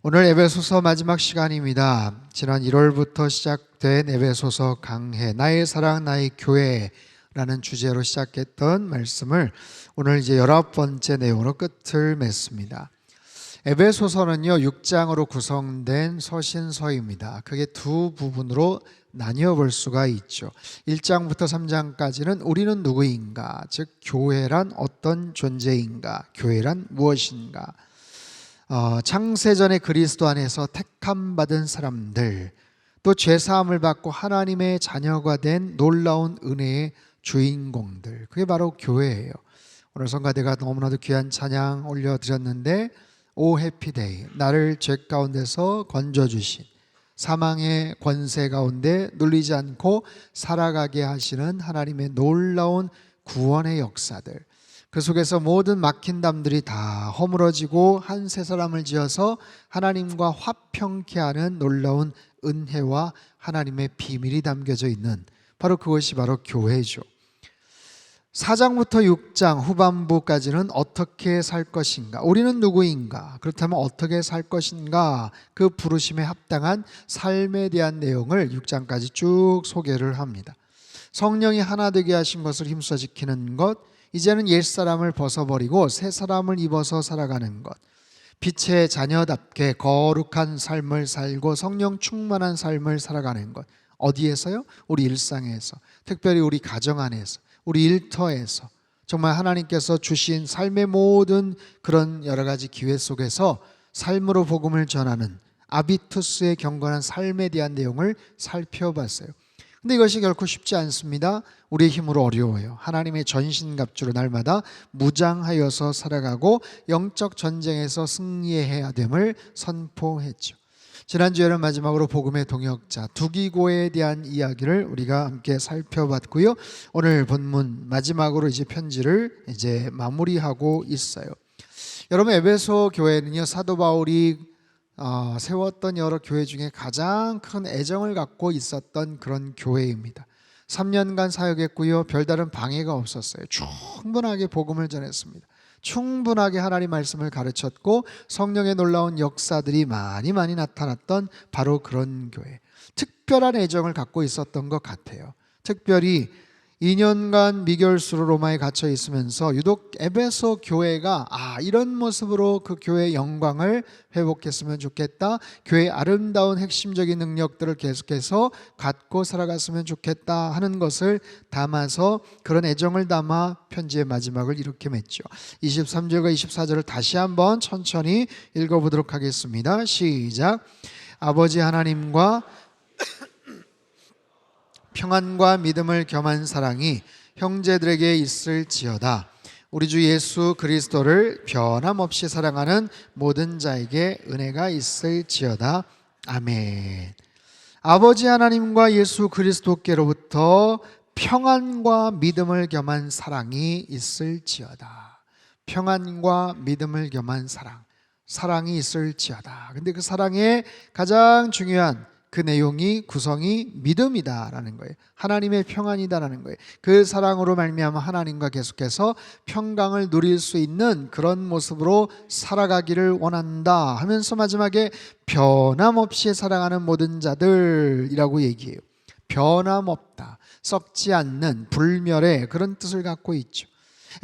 오늘 에베소서 마지막 시간입니다. 지난 1월부터 시작된 에베소서 강해, 나의 사랑 나의 교회라는 주제로 시작했던 말씀을 오늘 이제 19번째 내용으로 끝을 맺습니다. 에베소서는요 6장으로 구성된 서신서입니다. 그게 두 부분으로 나뉘어 볼 수가 있죠. 1장부터 3장까지는 우리는 누구인가, 즉 교회란 어떤 존재인가, 교회란 무엇인가, 창세전에 그리스도 안에서 택함 받은 사람들, 또 죄사함을 받고 하나님의 자녀가 된 놀라운 은혜의 주인공들, 그게 바로 교회예요. 오늘 성가대가 너무나도 귀한 찬양 올려드렸는데, 오 해피데이, 나를 죄 가운데서 건져주신, 사망의 권세 가운데 눌리지 않고 살아가게 하시는 하나님의 놀라운 구원의 역사들, 그 속에서 모든 막힌 담들이 다 허물어지고 한 새 사람을 지어서 하나님과 화평케 하는 놀라운 은혜와 하나님의 비밀이 담겨져 있는, 바로 그것이 바로 교회죠. 4장부터 6장 후반부까지는 어떻게 살 것인가, 우리는 누구인가, 그렇다면 어떻게 살 것인가, 그 부르심에 합당한 삶에 대한 내용을 6장까지 쭉 소개를 합니다. 성령이 하나 되게 하신 것을 힘써 지키는 것, 이제는 옛사람을 벗어버리고 새 사람을 입어서 살아가는 것, 빛의 자녀답게 거룩한 삶을 살고 성령 충만한 삶을 살아가는 것. 어디에서요? 우리 일상에서, 특별히 우리 가정 안에서, 우리 일터에서, 정말 하나님께서 주신 삶의 모든 그런 여러 가지 기회 속에서 삶으로 복음을 전하는 아비투스의 경건한 삶에 대한 내용을 살펴봤어요. 근데 이것이 결코 쉽지 않습니다. 우리의 힘으로 어려워요. 하나님의 전신갑주로 날마다 무장하여서 살아가고 영적 전쟁에서 승리해야 됨을 선포했죠. 지난주에는 마지막으로 복음의 동역자 두기고에 대한 이야기를 우리가 함께 살펴봤고요. 오늘 본문 마지막으로 이제 편지를 이제 마무리하고 있어요. 여러분, 에베소 교회는요 사도 바울이 세웠던 여러 교회 중에 가장 큰 애정을 갖고 있었던 그런 교회입니다. 3년간 사역했고요, 별다른 방해가 없었어요. 충분하게 복음을 전했습니다. 충분하게 하나님 말씀을 가르쳤고 성령의 놀라운 역사들이 많이 나타났던 바로 그런 교회, 특별한 애정을 갖고 있었던 것 같아요. 특별히 2년간 미결수로 로마에 갇혀 있으면서 유독 에베소 교회가 이런 모습으로 그 교회의 영광을 회복했으면 좋겠다, 교회의 아름다운 핵심적인 능력들을 계속해서 갖고 살아갔으면 좋겠다 하는 것을 담아서, 그런 애정을 담아 편지의 마지막을 이렇게 맺죠. 23절과 24절을 다시 한번 천천히 읽어보도록 하겠습니다. 시작. 아버지 하나님과 평안과 믿음을 겸한 사랑이 형제들에게 있을지어다. 우리 주 예수 그리스도를 변함없이 사랑하는 모든 자에게 은혜가 있을지어다. 아멘. 아버지 하나님과 예수 그리스도께로부터 평안과 믿음을 겸한 사랑이 있을지어다. 평안과 믿음을 겸한 사랑이 있을지어다. 근데 그 사랑의 가장 중요한 그 내용이, 구성이 믿음이다라는 거예요. 하나님의 평안이다라는 거예요. 그 사랑으로 말미암아 하나님과 계속해서 평강을 누릴 수 있는 그런 모습으로 살아가기를 원한다 하면서 마지막에 변함없이 사랑하는 모든 자들이라고 얘기해요. 변함없다, 썩지 않는, 불멸의 그런 뜻을 갖고 있죠.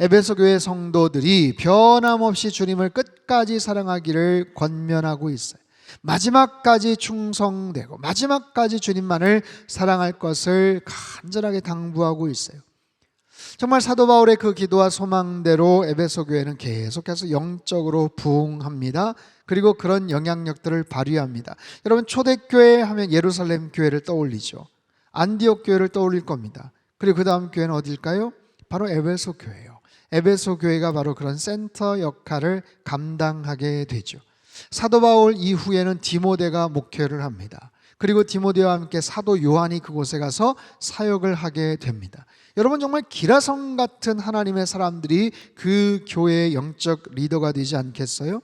에베소 교회 성도들이 변함없이 주님을 끝까지 사랑하기를 권면하고 있어요. 마지막까지 충성되고 마지막까지 주님만을 사랑할 것을 간절하게 당부하고 있어요. 정말 사도 바울의 그 기도와 소망대로 에베소 교회는 계속해서 영적으로 부흥합니다. 그리고 그런 영향력들을 발휘합니다. 여러분, 초대교회 하면 예루살렘 교회를 떠올리죠. 안디옥 교회를 떠올릴 겁니다. 그리고 그 다음 교회는 어딜까요? 바로 에베소 교회예요. 에베소 교회가 바로 그런 센터 역할을 감당하게 되죠. 사도 바울 이후에는 디모데가 목회를 합니다. 그리고 디모데와 함께 사도 요한이 그곳에 가서 사역을 하게 됩니다. 여러분, 정말 기라성 같은 하나님의 사람들이 그 교회의 영적 리더가 되지 않겠어요?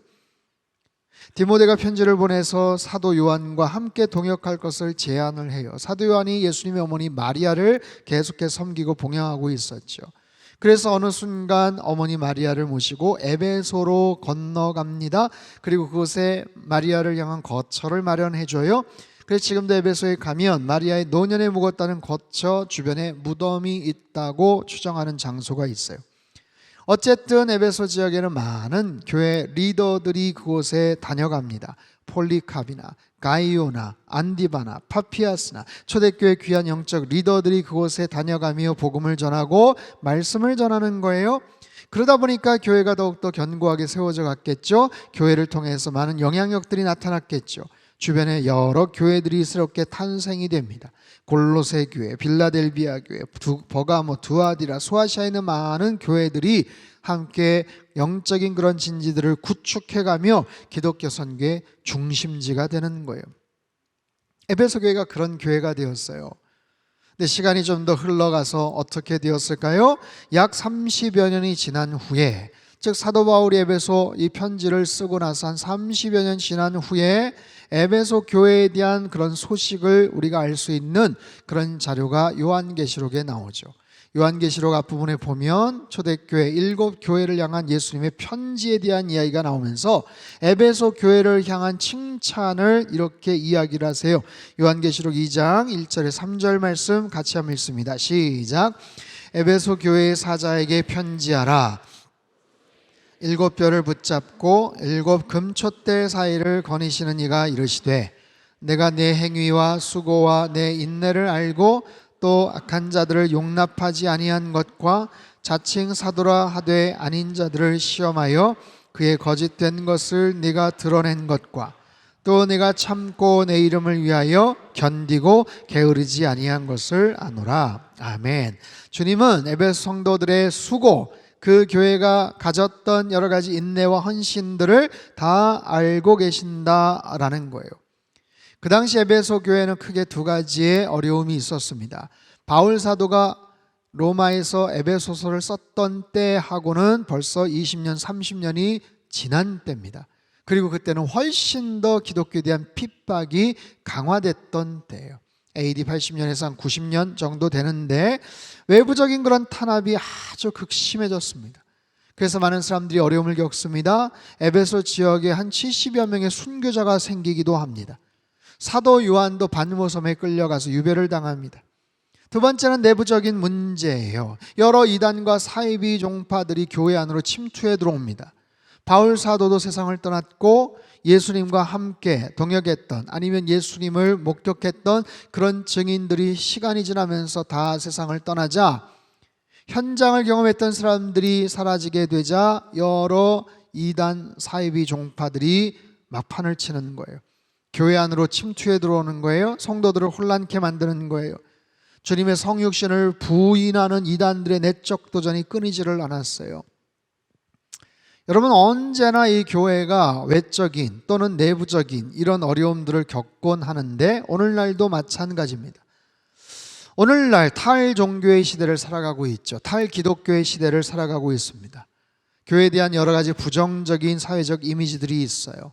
디모데가 편지를 보내서 사도 요한과 함께 동역할 것을 제안을 해요. 사도 요한이 예수님의 어머니 마리아를 계속해서 섬기고 봉양하고 있었죠. 그래서 어느 순간 어머니 마리아를 모시고 에베소로 건너갑니다. 그리고 그곳에 마리아를 향한 거처를 마련해줘요. 그래서 지금도 에베소에 가면 마리아의 노년에 묵었다는 거처 주변에 무덤이 있다고 추정하는 장소가 있어요. 어쨌든 에베소 지역에는 많은 교회 리더들이 그곳에 다녀갑니다. 폴리카비나, 가이오나, 안디바나, 파피아스나 초대교회 귀한 영적 리더들이 그곳에 다녀가며 복음을 전하고 말씀을 전하는 거예요. 그러다 보니까 교회가 더욱더 견고하게 세워져 갔겠죠. 교회를 통해서 많은 영향력들이 나타났겠죠. 주변에 여러 교회들이 새롭게 탄생이 됩니다. 골로새 교회, 빌라델비아 교회, 버가모, 두아디라, 소아시아에 있는 많은 교회들이 함께 영적인 그런 진지들을 구축해가며 기독교 선교의 중심지가 되는 거예요. 에베소 교회가 그런 교회가 되었어요. 근데 시간이 좀 더 흘러가서 어떻게 되었을까요? 약 30여 년이 지난 후에, 즉 사도 바울이 에베소 이 편지를 쓰고 나서 한 30여 년 지난 후에 에베소 교회에 대한 그런 소식을 우리가 알 수 있는 그런 자료가 요한계시록에 나오죠. 요한계시록 앞부분에 보면 초대교회 7교회를 향한 예수님의 편지에 대한 이야기가 나오면서 에베소 교회를 향한 칭찬을 이렇게 이야기를 하세요. 요한계시록 2장 1절에 3절 말씀 같이 한번 읽습니다. 시작. 에베소 교회의 사자에게 편지하라. 7뼈를 붙잡고 7 금촛대 사이를 거니시는 이가 이르시되 내가 내 행위와 수고와 내 인내를 알고 또 악한 자들을 용납하지 아니한 것과 자칭 사도라 하되 아닌 자들을 시험하여 그의 거짓된 것을 네가 드러낸 것과 또 내가 참고 내 이름을 위하여 견디고 게으르지 아니한 것을 아노라. 아멘. 주님은 에베소 성도들의 수고, 그 교회가 가졌던 여러 가지 인내와 헌신들을 다 알고 계신다라는 거예요. 그 당시 에베소 교회는 크게 두 가지의 어려움이 있었습니다. 바울 사도가 로마에서 에베소서를 썼던 때하고는 벌써 20년, 30년이 지난 때입니다. 그리고 그때는 훨씬 더 기독교에 대한 핍박이 강화됐던 때예요. AD 80년에서 한 90년 정도 되는데 외부적인 그런 탄압이 아주 극심해졌습니다. 그래서 많은 사람들이 어려움을 겪습니다. 에베소 지역에 한 70여 명의 순교자가 생기기도 합니다. 사도 요한도 반모섬에 끌려가서 유배를 당합니다. 두 번째는 내부적인 문제예요. 여러 이단과 사이비 종파들이 교회 안으로 침투해 들어옵니다. 바울 사도도 세상을 떠났고 예수님과 함께 동역했던, 아니면 예수님을 목격했던 그런 증인들이 시간이 지나면서 다 세상을 떠나자 현장을 경험했던 사람들이 사라지게 되자 여러 이단 사이비 종파들이 막판을 치는 거예요. 교회 안으로 침투해 들어오는 거예요. 성도들을 혼란케 만드는 거예요. 주님의 성육신을 부인하는 이단들의 내적 도전이 끊이지를 않았어요. 여러분, 언제나 이 교회가 외적인 또는 내부적인 이런 어려움들을 겪곤 하는데 오늘날도 마찬가지입니다. 오늘날 탈종교의 시대를 살아가고 있죠. 탈기독교의 시대를 살아가고 있습니다. 교회에 대한 여러 가지 부정적인 사회적 이미지들이 있어요.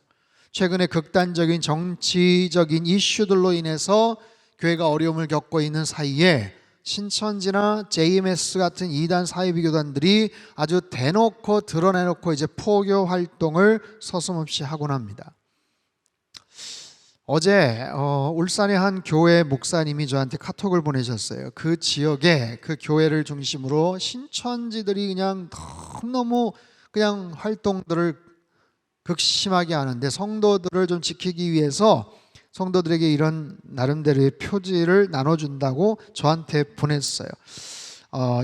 최근에 극단적인 정치적인 이슈들로 인해서 교회가 어려움을 겪고 있는 사이에 신천지나 JMS 같은 이단 사이비 교단들이 아주 대놓고 드러내놓고 이제 포교 활동을 서슴없이 하곤 합니다. 어제 울산의 한 교회 목사님이 저한테 카톡을 보내셨어요. 그 지역에 그 교회를 중심으로 신천지들이 그냥 너무 그냥 활동들을 극심하게 하는데 성도들을 좀 지키기 위해서 성도들에게 이런 나름대로의 표지를 나눠준다고 저한테 보냈어요.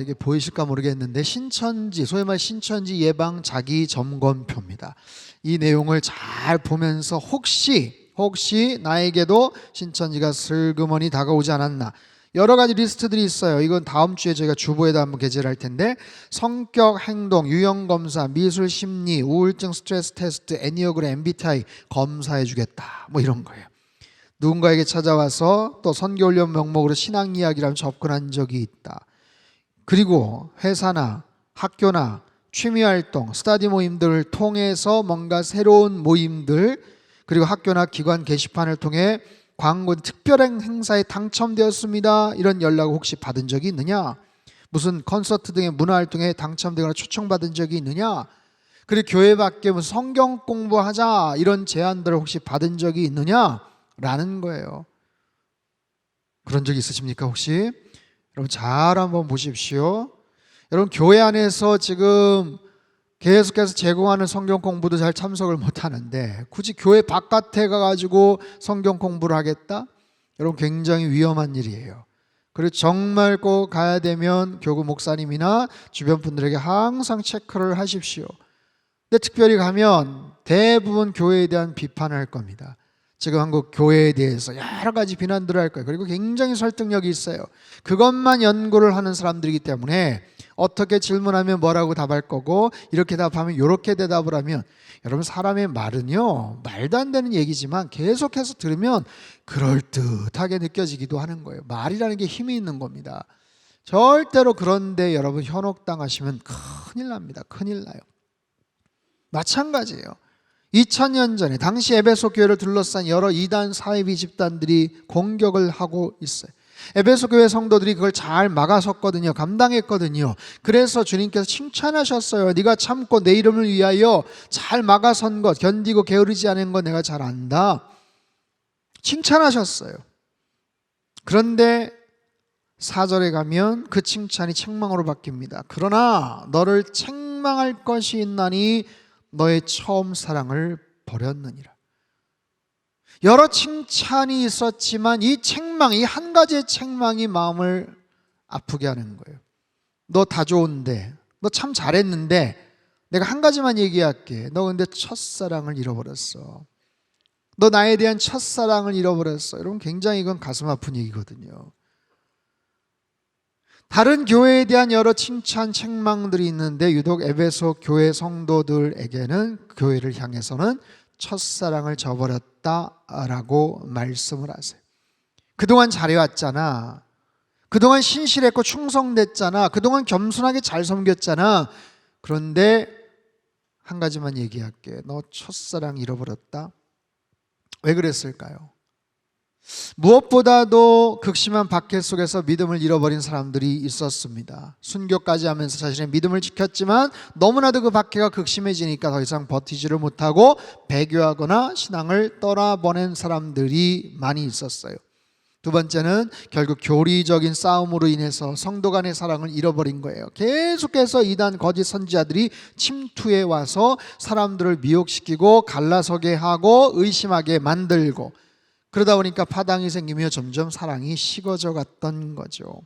이게 보이실까 모르겠는데 신천지, 소위 말 신천지 예방 자기 점검표입니다. 이 내용을 잘 보면서 혹시 나에게도 신천지가 슬그머니 다가오지 않았나, 여러 가지 리스트들이 있어요. 이건 다음 주에 저희가 주보에다 한번 게재를 할 텐데, 성격, 행동, 유형검사, 미술, 심리, 우울증, 스트레스 테스트, 애니어그램, MBTI 검사해 주겠다, 뭐 이런 거예요. 누군가에게 찾아와서 또 선교훈련 명목으로 신앙 이야기를 접근한 적이 있다. 그리고 회사나 학교나 취미활동, 스터디 모임들을 통해서 뭔가 새로운 모임들, 그리고 학교나 기관 게시판을 통해 광고 특별한 행사에 당첨되었습니다, 이런 연락을 혹시 받은 적이 있느냐? 무슨 콘서트 등의 문화활동에 당첨되거나 초청받은 적이 있느냐? 그리고 교회 밖에 무슨 성경 공부하자 이런 제안들을 혹시 받은 적이 있느냐? 라는 거예요. 그런 적 있으십니까 혹시? 여러분 잘 한번 보십시오. 여러분 교회 안에서 지금 계속해서 제공하는 성경 공부도 잘 참석을 못 하는데 굳이 교회 바깥에 가가지고 성경 공부를 하겠다? 여러분 굉장히 위험한 일이에요. 그리고 정말 꼭 가야 되면 교구 목사님이나 주변 분들에게 항상 체크를 하십시오. 근데 특별히 가면 대부분 교회에 대한 비판을 할 겁니다. 지금 한국 교회에 대해서 여러 가지 비난들을 할 거예요. 그리고 굉장히 설득력이 있어요. 그것만 연구를 하는 사람들이기 때문에 어떻게 질문하면 뭐라고 답할 거고 이렇게 답하면 이렇게 대답을 하면 여러분 사람의 말은요 말도 안 되는 얘기지만 계속해서 들으면 그럴듯하게 느껴지기도 하는 거예요. 말이라는 게 힘이 있는 겁니다. 절대로 그런데 여러분 현혹당하시면 큰일 납니다. 큰일 나요. 마찬가지예요. 2000년 전에 당시 에베소 교회를 둘러싼 여러 이단 사이비 집단들이 공격을 하고 있어요. 에베소 교회 성도들이 그걸 잘 막아섰거든요. 감당했거든요. 그래서 주님께서 칭찬하셨어요. 네가 참고 내 이름을 위하여 잘 막아선 것, 견디고 게으르지 않은 것 내가 잘 안다. 칭찬하셨어요. 그런데 4절에 가면 그 칭찬이 책망으로 바뀝니다. 그러나 너를 책망할 것이 있나니 너의 처음 사랑을 버렸느니라. 여러 칭찬이 있었지만 이 책망, 이 한 가지의 책망이 마음을 아프게 하는 거예요. 너 다 좋은데, 너 참 잘했는데 내가 한 가지만 얘기할게. 너 근데 첫사랑을 잃어버렸어. 너 나에 대한 첫사랑을 잃어버렸어. 여러분 굉장히 이건 가슴 아픈 얘기거든요. 다른 교회에 대한 여러 칭찬, 책망들이 있는데 유독 에베소 교회 성도들에게는 교회를 향해서는 첫사랑을 저버렸다라고 말씀을 하세요. 그동안 잘해왔잖아. 그동안 신실했고 충성됐잖아. 그동안 겸손하게 잘 섬겼잖아. 그런데 한 가지만 얘기할게. 너 첫사랑 잃어버렸다. 왜 그랬을까요? 무엇보다도 극심한 박해 속에서 믿음을 잃어버린 사람들이 있었습니다. 순교까지 하면서 자신의 믿음을 지켰지만 너무나도 그 박해가 극심해지니까 더 이상 버티지를 못하고 배교하거나 신앙을 떠나보낸 사람들이 많이 있었어요. 두 번째는 결국 교리적인 싸움으로 인해서 성도 간의 사랑을 잃어버린 거예요. 계속해서 이단 거짓 선지자들이 침투해 와서 사람들을 미혹시키고 갈라서게 하고 의심하게 만들고, 그러다 보니까 파당이 생기며 점점 사랑이 식어져 갔던 거죠.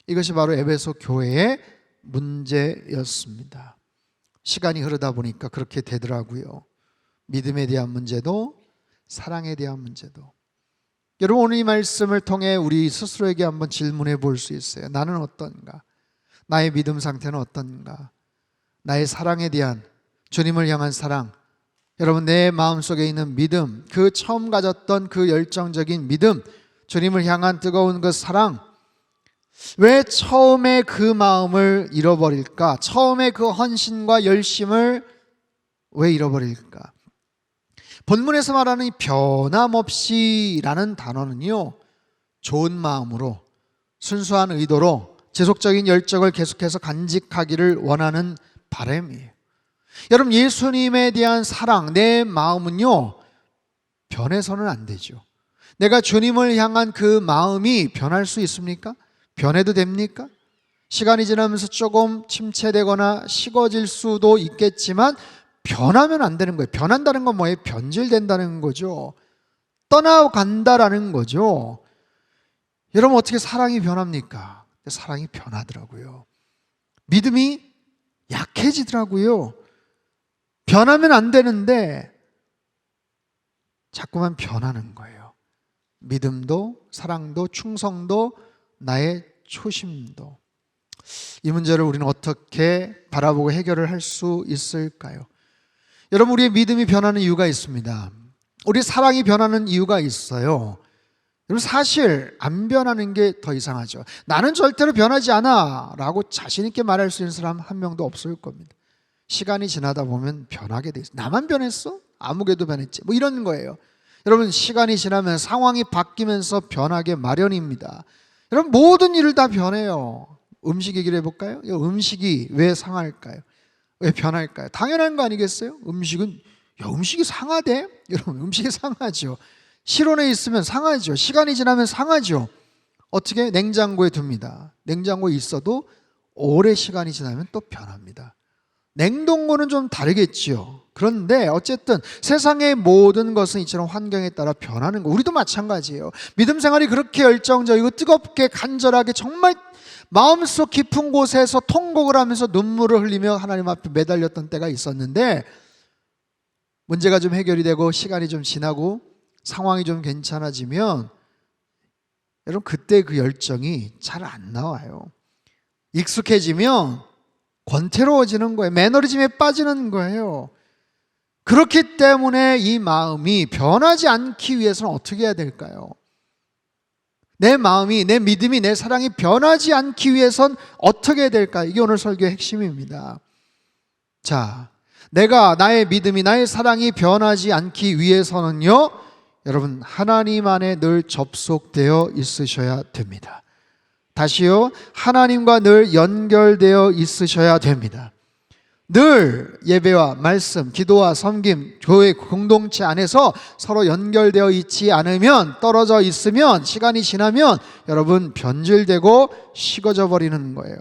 이것이 바로 에베소 교회의 문제였습니다. 시간이 흐르다 보니까 그렇게 되더라고요. 믿음에 대한 문제도 사랑에 대한 문제도. 여러분 오늘 이 말씀을 통해 우리 스스로에게 한번 질문해 볼 수 있어요. 나는 어떤가? 나의 믿음 상태는 어떤가? 나의 사랑에 대한, 주님을 향한 사랑, 여러분 내 마음속에 있는 믿음, 그 처음 가졌던 그 열정적인 믿음, 주님을 향한 뜨거운 그 사랑, 왜 처음에 그 마음을 잃어버릴까? 처음에 그 헌신과 열심을 왜 잃어버릴까? 본문에서 말하는 이 변함없이라는 단어는요, 좋은 마음으로 순수한 의도로 지속적인 열정을 계속해서 간직하기를 원하는 바람이에요. 여러분 예수님에 대한 사랑, 내 마음은요 변해서는 안 되죠. 내가 주님을 향한 그 마음이 변할 수 있습니까? 변해도 됩니까? 시간이 지나면서 조금 침체되거나 식어질 수도 있겠지만 변하면 안 되는 거예요. 변한다는 건 뭐예요? 변질된다는 거죠. 떠나간다라는 거죠. 여러분 어떻게 사랑이 변합니까? 사랑이 변하더라고요. 믿음이 약해지더라고요. 변하면 안 되는데 자꾸만 변하는 거예요. 믿음도 사랑도 충성도 나의 초심도. 이 문제를 우리는 어떻게 바라보고 해결을 할 수 있을까요? 여러분 우리의 믿음이 변하는 이유가 있습니다. 우리 사랑이 변하는 이유가 있어요. 여러분 사실 안 변하는 게 더 이상하죠. 나는 절대로 변하지 않아 라고 자신 있게 말할 수 있는 사람 한 명도 없을 겁니다. 시간이 지나다 보면 변하게 돼 있어요. 나만 변했어? 아무개도 변했지. 뭐 이런 거예요. 여러분 시간이 지나면 상황이 바뀌면서 변하게 마련입니다. 여러분 모든 일을 다 변해요. 음식 얘기를 해볼까요? 음식이 왜 상할까요? 왜 변할까요? 당연한 거 아니겠어요? 음식이 상하대? 여러분, 음식이 상하죠. 실온에 있으면 상하죠. 시간이 지나면 상하죠. 어떻게? 냉장고에 둡니다. 냉장고에 있어도 오래 시간이 지나면 또 변합니다. 냉동고는 좀 다르겠지요. 그런데 어쨌든 세상의 모든 것은 이처럼 환경에 따라 변하는 거. 우리도 마찬가지예요. 믿음 생활이 그렇게 열정적이고 뜨겁게 간절하게 정말 마음속 깊은 곳에서 통곡을 하면서 눈물을 흘리며 하나님 앞에 매달렸던 때가 있었는데, 문제가 좀 해결이 되고 시간이 좀 지나고 상황이 좀 괜찮아지면 여러분, 그때 그 열정이 잘 안 나와요. 익숙해지면 권태로워지는 거예요. 매너리즘에 빠지는 거예요. 그렇기 때문에 이 마음이 변하지 않기 위해서는 어떻게 해야 될까요? 내 마음이, 내 믿음이, 내 사랑이 변하지 않기 위해선 어떻게 해야 될까요? 이게 오늘 설교의 핵심입니다. 자, 나의 믿음이, 나의 사랑이 변하지 않기 위해서는요, 여러분, 하나님 안에 늘 접속되어 있으셔야 됩니다. 다시요, 하나님과 늘 연결되어 있으셔야 됩니다. 늘 예배와 말씀, 기도와 섬김, 교회 공동체 안에서 서로 연결되어 있지 않으면, 떨어져 있으면, 시간이 지나면 여러분 변질되고 식어져 버리는 거예요.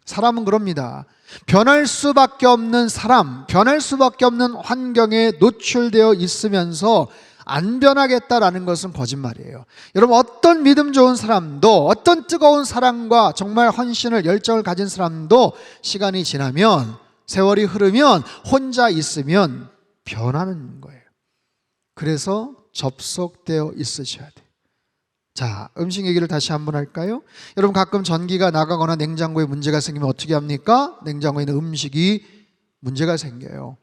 사람은 그럽니다. 변할 수밖에 없는 사람, 변할 수밖에 없는 환경에 노출되어 있으면서 안 변하겠다라는 것은 거짓말이에요. 여러분, 어떤 믿음 좋은 사람도, 어떤 뜨거운 사랑과 정말 헌신을, 열정을 가진 사람도 시간이 지나면, 세월이 흐르면, 혼자 있으면 변하는 거예요. 그래서 접속되어 있으셔야 돼요. 자, 음식 얘기를 다시 한번 할까요? 여러분, 가끔 전기가 나가거나 냉장고에 문제가 생기면 어떻게 합니까? 냉장고에 있는 음식이 문제가 생겨요.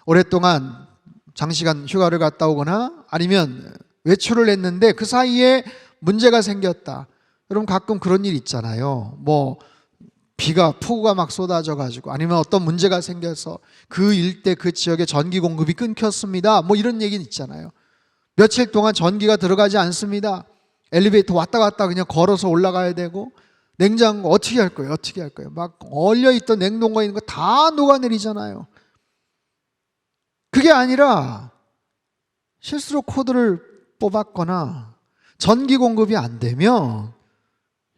오랫동안 장시간 휴가를 갔다 오거나 아니면 외출을 했는데 그 사이에 문제가 생겼다. 여러분, 가끔 그런 일 있잖아요. 폭우가 막 쏟아져 가지고, 아니면 어떤 문제가 생겨서 그 일대 그 지역에 전기 공급이 끊겼습니다. 이런 얘기는 있잖아요. 며칠 동안 전기가 들어가지 않습니다. 엘리베이터 왔다 갔다 그냥 걸어서 올라가야 되고, 냉장고 어떻게 할 거예요? 어떻게 할 거예요? 막 얼려있던 냉동고에 있는 거 다 녹아내리잖아요. 그게 아니라 실수로 코드를 뽑았거나 전기 공급이 안 되면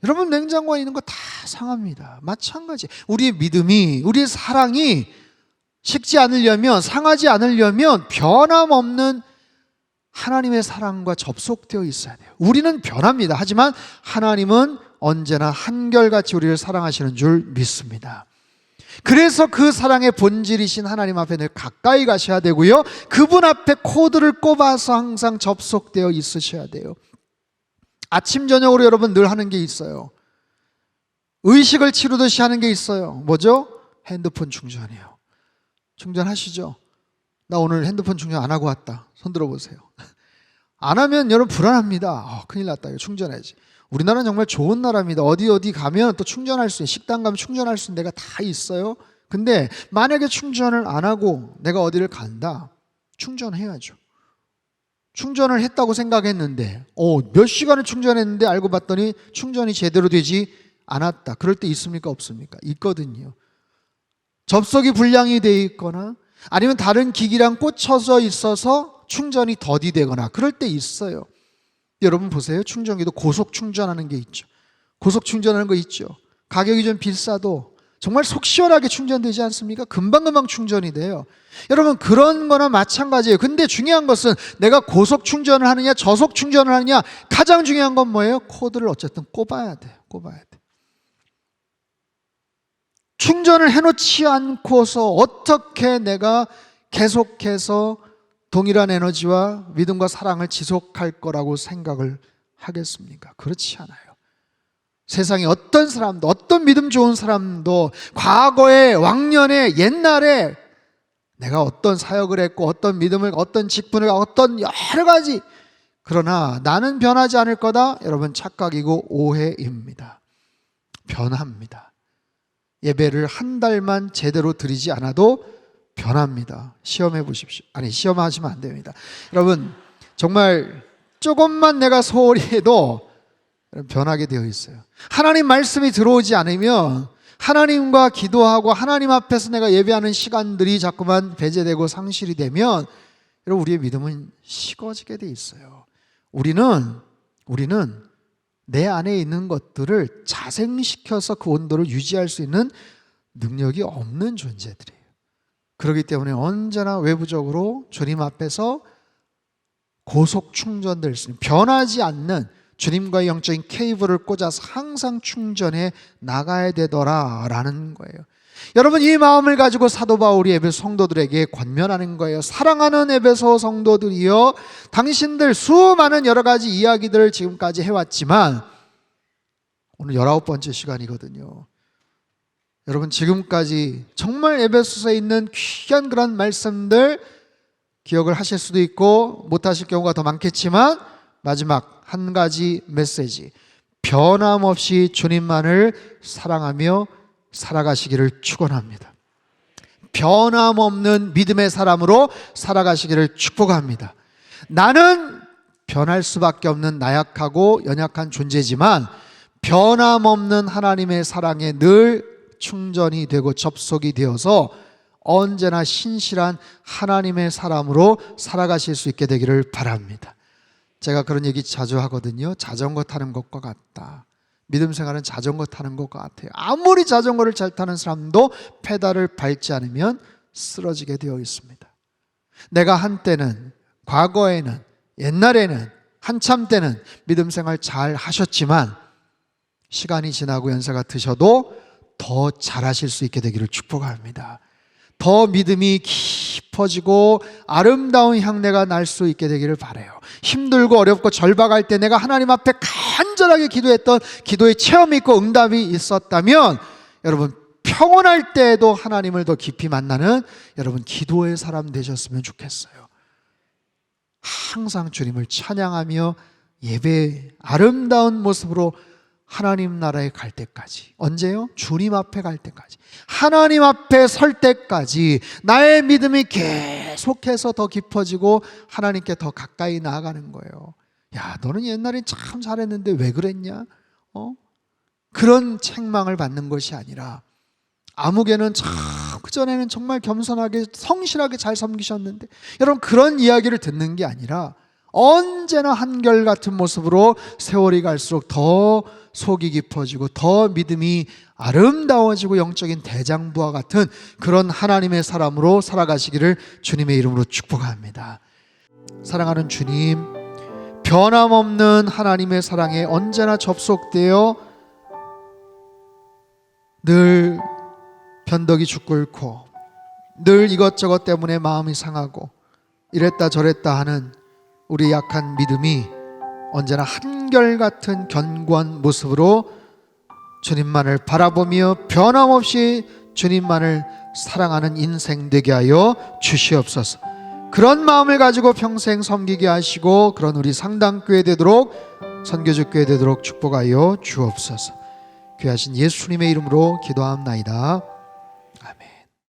여러분, 냉장고에 있는 거 다 상합니다. 마찬가지. 우리의 믿음이, 우리의 사랑이 식지 않으려면, 상하지 않으려면 변함없는 하나님의 사랑과 접속되어 있어야 돼요. 우리는 변합니다. 하지만 하나님은 언제나 한결같이 우리를 사랑하시는 줄 믿습니다. 그래서 그 사랑의 본질이신 하나님 앞에 늘 가까이 가셔야 되고요, 그분 앞에 코드를 꼽아서 항상 접속되어 있으셔야 돼요. 아침 저녁으로 여러분 늘 하는 게 있어요. 의식을 치르듯이 하는 게 있어요. 뭐죠? 핸드폰 충전이에요. 충전하시죠? 나 오늘 핸드폰 충전 안 하고 왔다. 손 들어보세요. 안 하면 여러분 불안합니다. 큰일 났다. 이거 충전해야지. 우리나라는 정말 좋은 나라입니다. 어디 가면 또 충전할 수 있는, 식당 가면 충전할 수 있는 데가 다 있어요. 근데 만약에 충전을 안 하고 내가 어디를 간다, 충전해야죠. 충전을 했다고 생각했는데 몇 시간을 충전했는데 알고 봤더니 충전이 제대로 되지 않았다. 그럴 때 있습니까? 없습니까? 있거든요. 접속이 불량이 되어 있거나 아니면 다른 기기랑 꽂혀져 있어서 충전이 더디되거나 그럴 때 있어요. 여러분 보세요. 충전기도 고속 충전하는 게 있죠. 고속 충전하는 거 있죠. 가격이 좀 비싸도 정말 속 시원하게 충전되지 않습니까? 금방금방 충전이 돼요. 여러분, 그런 거나 마찬가지예요. 근데 중요한 것은 내가 고속 충전을 하느냐 저속 충전을 하느냐, 가장 중요한 건 뭐예요? 코드를 어쨌든 꼽아야 돼요. 꼽아야 돼. 충전을 해놓지 않고서 어떻게 내가 계속해서 동일한 에너지와 믿음과 사랑을 지속할 거라고 생각을 하겠습니까? 그렇지 않아요. 세상에 어떤 사람도, 어떤 믿음 좋은 사람도 과거에, 왕년에, 옛날에 내가 어떤 사역을 했고 어떤 믿음을, 어떤 직분을, 어떤 여러 가지, 그러나 나는 변하지 않을 거다, 여러분 착각이고 오해입니다. 변합니다. 예배를 한 달만 제대로 드리지 않아도 변합니다. 시험해 보십시오. 아니, 시험하시면 안 됩니다. 여러분, 정말 조금만 내가 소홀히 해도 변하게 되어 있어요. 하나님 말씀이 들어오지 않으면 하나님과 기도하고 하나님 앞에서 내가 예배하는 시간들이 자꾸만 배제되고 상실이 되면 여러분 우리의 믿음은 식어지게 돼 있어요. 우리는 내 안에 있는 것들을 자생시켜서 그 온도를 유지할 수 있는 능력이 없는 존재들이에요. 그렇기 때문에 언제나 외부적으로 주님 앞에서 고속 충전될 수 있는 변하지 않는 주님과의 영적인 케이블을 꽂아서 항상 충전해 나가야 되더라라는 거예요. 여러분 이 마음을 가지고 사도 바울이 에베소 성도들에게 권면하는 거예요. 사랑하는 에베소 성도들이여, 당신들 수많은 여러 가지 이야기들을 지금까지 해왔지만 오늘 19번째 시간이거든요. 여러분 지금까지 정말 에베소서에 있는 귀한 그런 말씀들 기억을 하실 수도 있고 못하실 경우가 더 많겠지만 마지막 한 가지 메시지, 변함없이 주님만을 사랑하며 살아가시기를 축원합니다. 변함없는 믿음의 사람으로 살아가시기를 축복합니다. 나는 변할 수밖에 없는 나약하고 연약한 존재지만 변함없는 하나님의 사랑에 늘 충전이 되고 접속이 되어서 언제나 신실한 하나님의 사람으로 살아가실 수 있게 되기를 바랍니다. 제가 그런 얘기 자주 하거든요. 자전거 타는 것과 같다. 믿음 생활은 자전거 타는 것과 같아요. 아무리 자전거를 잘 타는 사람도 페달을 밟지 않으면 쓰러지게 되어 있습니다. 내가 한때는, 과거에는, 옛날에는, 한참 때는 믿음 생활 잘 하셨지만 시간이 지나고 연세가 드셔도 더 잘하실 수 있게 되기를 축복합니다. 더 믿음이 깊어지고 아름다운 향내가 날 수 있게 되기를 바라요. 힘들고 어렵고 절박할 때 내가 하나님 앞에 간절하게 기도했던 기도의 체험이 있고 응답이 있었다면 여러분 평온할 때에도 하나님을 더 깊이 만나는 여러분 기도의 사람 되셨으면 좋겠어요. 항상 주님을 찬양하며 예배의 아름다운 모습으로 하나님 나라에 갈 때까지. 언제요? 주님 앞에 갈 때까지. 하나님 앞에 설 때까지 나의 믿음이 계속해서 더 깊어지고 하나님께 더 가까이 나아가는 거예요. 야, 너는 옛날에 참 잘했는데 왜 그랬냐? 그런 책망을 받는 것이 아니라 아무개는 참 그전에는 정말 겸손하게 성실하게 잘 섬기셨는데, 여러분 그런 이야기를 듣는 게 아니라 언제나 한결같은 모습으로 세월이 갈수록 더 속이 깊어지고 더 믿음이 아름다워지고 영적인 대장부와 같은 그런 하나님의 사람으로 살아가시기를 주님의 이름으로 축복합니다. 사랑하는 주님, 변함없는 하나님의 사랑에 언제나 접속되어 늘 변덕이 죽고 앓고 늘 이것저것 때문에 마음이 상하고 이랬다 저랬다 하는 우리 약한 믿음이 언제나 한결같은 견고한 모습으로 주님만을 바라보며 변함없이 주님만을 사랑하는 인생 되게 하여 주시옵소서. 그런 마음을 가지고 평생 섬기게 하시고 그런 우리 상당교회 되도록, 선교주교회 되도록 축복하여 주옵소서. 귀하신 예수님의 이름으로 기도합나이다. 아멘.